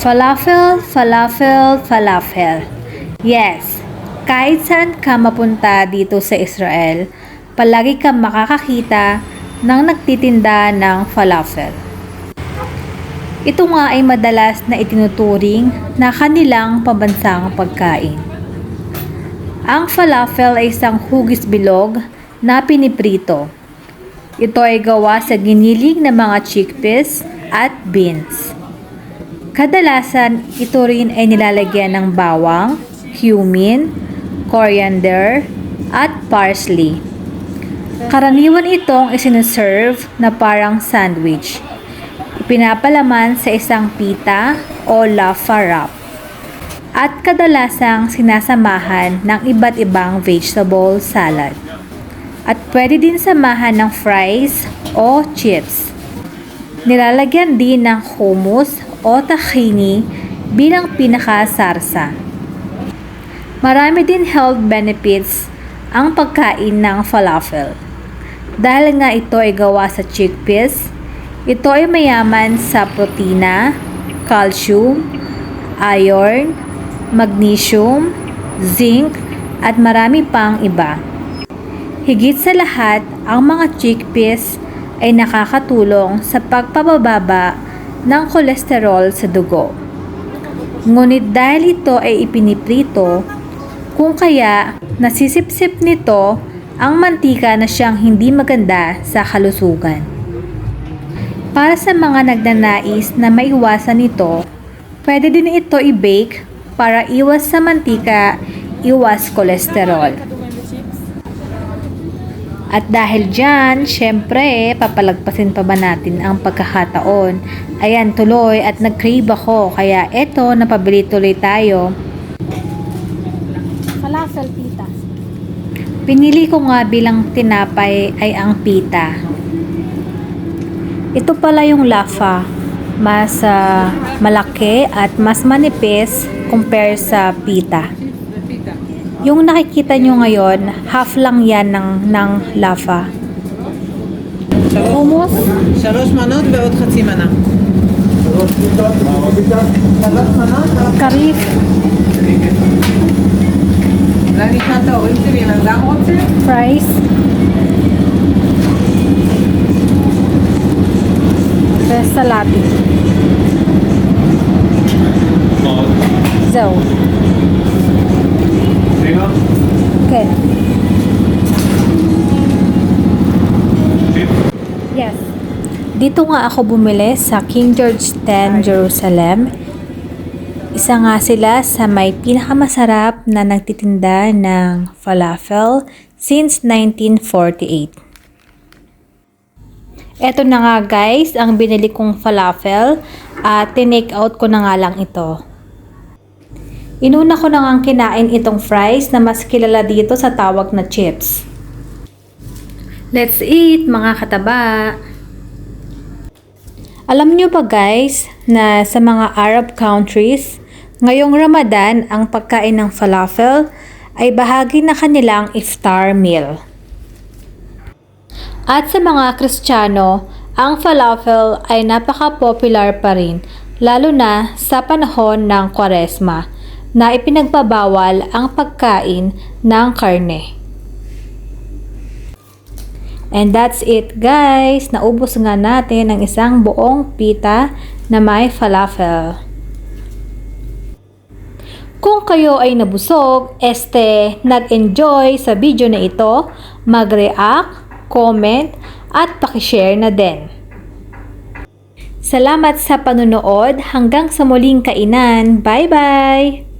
Falafel, falafel, falafel. Yes, kahit saan ka mapunta dito sa Israel, palagi kang makakakita ng nagtitinda ng falafel. Ito nga ay madalas na itinuturing na kanilang pambansang pagkain. Ang falafel ay isang hugis bilog na piniprito. Ito ay gawa sa giniling na mga chickpeas at beans. Kadalasan, ito rin ay nilalagyan ng bawang, cumin, coriander, at parsley. Karaniwan itong isiniserve na parang sandwich. Ipinapalaman sa isang pita o laffa wrap. At kadalasang sinasamahan ng iba't ibang vegetable salad. At pwede din samahan ng fries o chips. Nilalagyan din ng hummus o tahini bilang pinakasarsa. Marami din health benefits ang pagkain ng falafel. Dahil nga ito ay gawa sa chickpeas, ito ay mayaman sa protina, calcium, iron, magnesium, zinc, at marami pang iba. Higit sa lahat, ang mga chickpeas ay nakakatulong sa pagpapababa ng kolesterol sa dugo. Ngunit dahil ito ay ipiniprito, kung kaya nasisipsip nito ang mantika na siyang hindi maganda sa kalusugan. Para sa mga nagnanais na maiwasan ito, pwede din ito i-bake para iwas sa mantika, iwas kolesterol. At dahil dyan, syempre, papalagpasin pa ba natin ang pagkakataon? Ayan, tuloy at nag-crave ako. Kaya eto, napabili tuloy tayo. Falafel pita. Pinili ko nga bilang tinapay ay ang pita. Ito pala yung laffa. Mas malaki at mas manipis compare sa pita. Yung nakikita nyo ngayon, half lang yan ng laffa. Hummus. 3 מנות ועוד חצי מנה. 3 מנות. Karif. אולי נשמע את ההורים שלי, הם גם רוצים? Fries. וסלטי. זהו. כן. Yes. Dito nga ako bumili sa King George X, Jerusalem. Isa nga sila sa may pinakamasarap na nagtitinda ng falafel since 1948. Eto na nga guys, ang binili kong falafel at tinake out ko na nga lang ito. Inuna ko na nga kinain itong fries na mas kilala dito sa tawag na chips. Let's eat mga kataba! Alam nyo ba guys na sa mga Arab countries, ngayong Ramadan ang pagkain ng falafel ay bahagi na kanilang iftar meal. At sa mga Kristiyano, ang falafel ay napaka-popular pa rin, lalo na sa panahon ng Kwaresma, na ipinagbabawal ang pagkain ng karne. And that's it guys, naubos nga natin ang isang buong pita na may falafel. Kung kayo ay nabusog, nag-enjoy sa video na ito, mag-react, comment, at pakishare na din. Salamat sa panunood, hanggang sa muling kainan. Bye-bye!